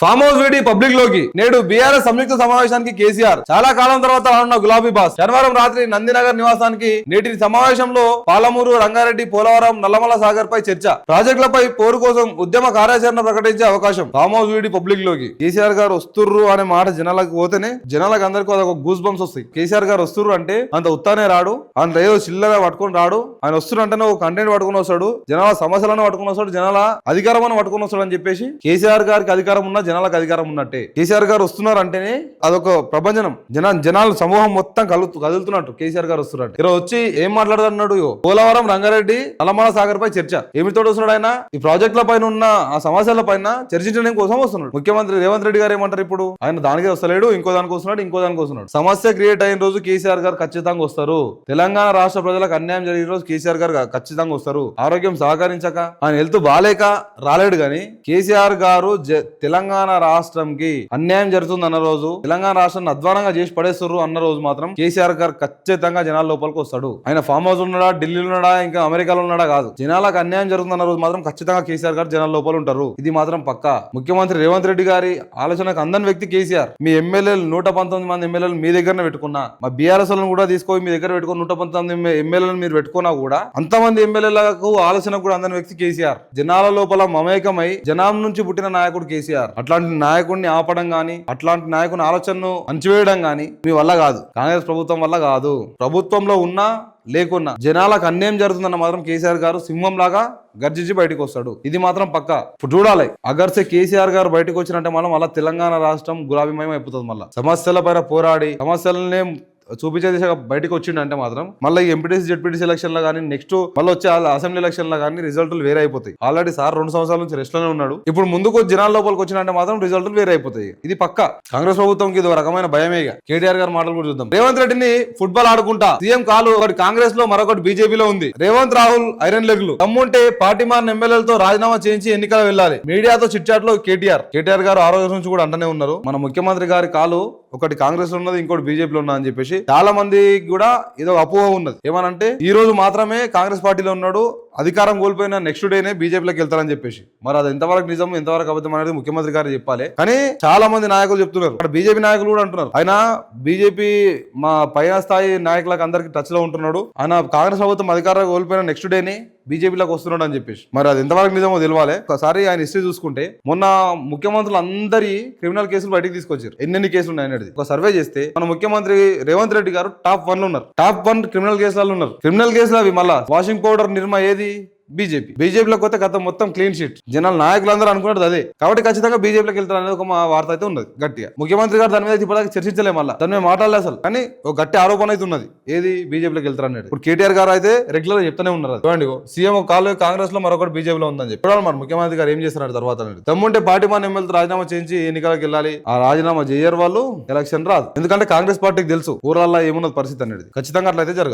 Farm house వీడి public లోకి నేడు బీఆర్ఎస్ సంయుక్త సమావేశానికి కేసీఆర్ చాలా కాలం తర్వాత రానున్న గులాబీ బాస్ శనివారం రాత్రి నందినగర్ నివాసానికి నేటి సమావేశంలో పాలమూరు, రంగారెడ్డి, పోలవరం, నల్లమల సాగర్ పై చర్చ, ప్రాజెక్టులపై పోరు కోసం ఉద్యమ కార్యాచరణ ప్రకటించే అవకాశం. ఫామ్ హౌస్ వీడి పబ్లిక్ లోకి కేసీఆర్ గారు వస్తుర్రు అనే మాట జనాలకు పోతేనే జనాలకు అందరికీ ఒక గూస్ బంప్స్ వస్తాయి. కేసీఆర్ గారు వస్తుర్రు అంటే అంత ఉత్తానే రాడు, అంత ఏదో చిల్లర పట్టుకొని రాడు. ఆయన వస్తున్నారు అంటేనే ఒక కంటెంట్ పట్టుకుని వస్తాడు, జనాల సమస్యలను పట్టుకుని వస్తాడు, జనాల అధికారం పట్టుకుని వస్తాడు అని చెప్పేసి కేసీఆర్ గారికి అధికారం ఉన్న జనాలకు అధికారం ఉన్నట్టే. కేసీఆర్ గారు వస్తున్నారు అంటేనే అదొక ప్రభంజనం. జనాల సమూహం మొత్తం కదులుతున్నట్టు కేసీఆర్ గారు వస్తున్నారు. ఈరోజు వచ్చి ఏం మాట్లాడుతున్నాడు? పోలవరం, రంగారెడ్డి, నల్లమల సాగర్ పై చర్చ. ఏమితో వస్తున్నాడు ఆయన? ఈ ప్రాజెక్టుల పైన ఉన్న ఆ సమస్యల పైన చర్చించడం కోసం వస్తున్నాడు. ముఖ్యమంత్రి రేవంత్ రెడ్డి గారు ఏమంటారు ఇప్పుడు? ఆయన దానికి వస్తలేడు, ఇంకో దానికి వస్తున్నాడు. సమస్య క్రియేట్ అయిన రోజు కేసీఆర్ గారు ఖచ్చితంగా వస్తారు. తెలంగాణ రాష్ట్ర ప్రజలకు అన్యాయం జరిగిన రోజు కేసీఆర్ గారు ఖచ్చితంగా వస్తారు. ఆరోగ్యం సహకరించక ఆయన హెల్త్ బాలేక రాలేడు గాని కేసీఆర్ గారు తెలంగాణ రాష్ట్రంకి అన్యాయం జరుగుతుంది అన్న రోజు, తెలంగాణ రాష్ట్రాన్ని అధ్వానంగా చేసి పడేస్తారు అన్న రోజు మాత్రం కేసీఆర్ గారు ఖచ్చితంగా జనాల లోపలికి వస్తాడు. ఆయన ఫామ్ హౌస్ ఉన్నాడా, ఢిల్లీలో ఉన్నాడా, ఇంకా అమెరికాలో ఉన్నాడా కాదు, జనాలకు అన్యాయం జరుగుతుంది అన్న రోజు మాత్రం ఖచ్చితంగా కేసీఆర్ గారు జనాల లోపల ఉంటారు. ఇది మాత్రం పక్కా. ముఖ్యమంత్రి రేవంత్ రెడ్డి గారి ఆలోచనకు అందని వ్యక్తి కేసీఆర్. మీ ఎమ్మెల్యేలు 119 మంది ఎమ్మెల్యేలు మీ దగ్గరనే పెట్టుకున్నా, మా బీఆర్ఎస్ కూడా తీసుకొని మీ దగ్గర పెట్టుకుని 119 ఎమ్మెల్యేలను మీరు పెట్టుకున్నా కూడా అంతమంది ఎమ్మెల్యేలకు ఆలోచన కూడా అందని వ్యక్తి కేసీఆర్. జనాల లోపల మమేకమై జనం నుంచి పుట్టిన నాయకుడు కేసీఆర్. అట్లాంటి నాయకుడిని ఆపడం గాని, అట్లాంటి నాయకుని ఆలోచనను అంచివేయడం గాని మీ వల్ల కాదు, కాంగ్రెస్ ప్రభుత్వం వల్ల కాదు. ప్రభుత్వంలో ఉన్నా లేకున్నా జనాలకు అన్యాయం జరుగుతుందన్న మాత్రం కేసీఆర్ గారు సింహం లాగా గర్జించి బయటకు వస్తాడు. ఇది మాత్రం పక్క. ఇప్పుడు చూడాలి, అగర్సే కేసీఆర్ గారు బయటకు వచ్చినట్టే మళ్ళీ తెలంగాణ రాష్ట్రం గులాబీమయం అయిపోతుంది. మళ్ళీ సమస్యల పైన పోరాడి సమస్యలనే చూపించే దిశగా బయటకు వచ్చిండంటే మాత్రం మళ్ళీ ఈ ఎంపీటీసీ, జెడ్పీటీసీ ఎలక్షన్ లో కానీ, నెక్స్ట్ మళ్ళీ వచ్చే అసెంబ్లీ ఎలక్షన్ లో కానీ రిజల్ట్లు వేరే అయిపోతాయి. ఆల్రెడీ సార్ 2 సంవత్సరాల నుంచి రెస్ట్ లోనే ఉన్నాడు. ఇప్పుడు ముందుకు జనాల లోపలికి వచ్చినంటే మాత్రం రిజల్ట్లు వేరే అయిపోతాయి. ఇది పక్క. కాంగ్రెస్ ప్రభుత్వంకి ఇది ఒక రకమైన భయమేగా. కేటీఆర్ గారు మాటలు కూడా చూద్దాం. రేవంత్ రెడ్డిని ఫుట్బాల్ ఆడుకుంటా సీఎం కాలు ఒకటి కాంగ్రెస్ లో, మరొకటి బీజేపీలో ఉంది. రేవంత్, రాహుల్ ఐరన్ లెగ్లు. దమ్ముంటే పార్టీ మారిన ఎమ్మెల్యేలతో రాజీనామా చేయించి ఎన్నికలు వెళ్ళాలి. మీడియాతో చిట్ చాట్ లో కేటీఆర్ గారు ఆరోగ్యం నుంచి కూడా అంటనే ఉన్నారు. మన ముఖ్యమంత్రి గారి కాలు ఒకటి కాంగ్రెస్ లో ఉన్నది, ఇంకోటి బీజేపీలో ఉన్నది అని చెప్పేసి చాలా మంది కూడా ఏదో అపోహ ఉన్నది. ఏమనంటే ఈ రోజు మాత్రమే కాంగ్రెస్ పార్టీలో ఉన్నాడు, అధికారం కోల్పోయిన నెక్స్ట్ డేనే బీజేపీలోకి వెళ్తారని చెప్పేసి. మరి అది ఎంతవరకు నిజం, ఎంతవరకు అబద్ధం అనేది ముఖ్యమంత్రి గారు చెప్పాలి. కానీ చాలా మంది నాయకులు చెప్తున్నారు, అక్కడ బీజేపీ నాయకులు కూడా అంటున్నారు ఆయన బీజేపీ మా పైన స్థాయి నాయకులకు అందరికి టచ్ లో ఉంటున్నాడు, ఆయన కాంగ్రెస్ ప్రభుత్వం అధికారం కోల్పోయిన నెక్స్ట్ డేనే బీజేపీలోకి వస్తున్నాడు అని చెప్పేసి. మరి అది ఎంతవరకు నిజమో తెలియాలి. ఒకసారి ఆయన హిస్టరీ చూసుకుంటే మొన్న ముఖ్యమంత్రులు అందరి క్రిమినల్ కేసులు బయటకు తీసుకొచ్చారు. ఎన్ని కేసులు ఉన్నాయి ఒక సర్వే చేస్తే మన ముఖ్యమంత్రి రేవంత్ రెడ్డి గారు టాప్ 1 లో ఉన్నారు. టాప్ 1 క్రిమినల్ కేసులలో ఉన్నారు. క్రిమినల్ కేసులు అవి మళ్ళా వాషింగ్ పౌడర్, నిర్మా ఏది బీజేపీలో కొత్త కథ మొత్తం క్లీన్ షీట్. జనాలు నాయకులందరూ అనుకున్నది అదే. కాబట్టి ఖచ్చితంగా బీజేపీలోకి వెళ్తారు అనేది ఒక వార్త అయితే ఉన్నది గట్టిగా. ముఖ్యమంత్రి గారు దాని మీద ఇప్పటిదాకా చర్చించలే, మళ్ళీ దాని మీద మాట్లాడలే అసలు. కానీ ఒక గట్టి ఆరోపణ అయితే ఉన్నది, ఏది బీజేపీలోకి వెళ్తారు అనేది. ఇప్పుడు కేటీఆర్ గారు అయితే రెగ్యులర్ గా చెప్తూనే ఉన్నారు. చూడండి, సీఎం కాలు కాంగ్రెస్ లో, మరొకటి బీజేపీలో ఉందని చెప్పి. చూడాలి మరి ముఖ్యమంత్రి గారు ఏం చేస్తున్నారు తర్వాత అనేది. దమ్ముంటే పార్టీ మన ఎమ్మెల్యేతో రాజీనామా చేయించి ఎన్నికలకు వెళ్ళాలి. ఆ రాజీనామా చేయరు వాళ్ళు, ఎలక్షన్ రాదు. ఎందుకంటే కాంగ్రెస్ పార్టీకి తెలుసు ఊరల్లో ఏమున్నది పరిస్థితి అనేది. ఖచ్చితంగా అట్లయితే జరగదు.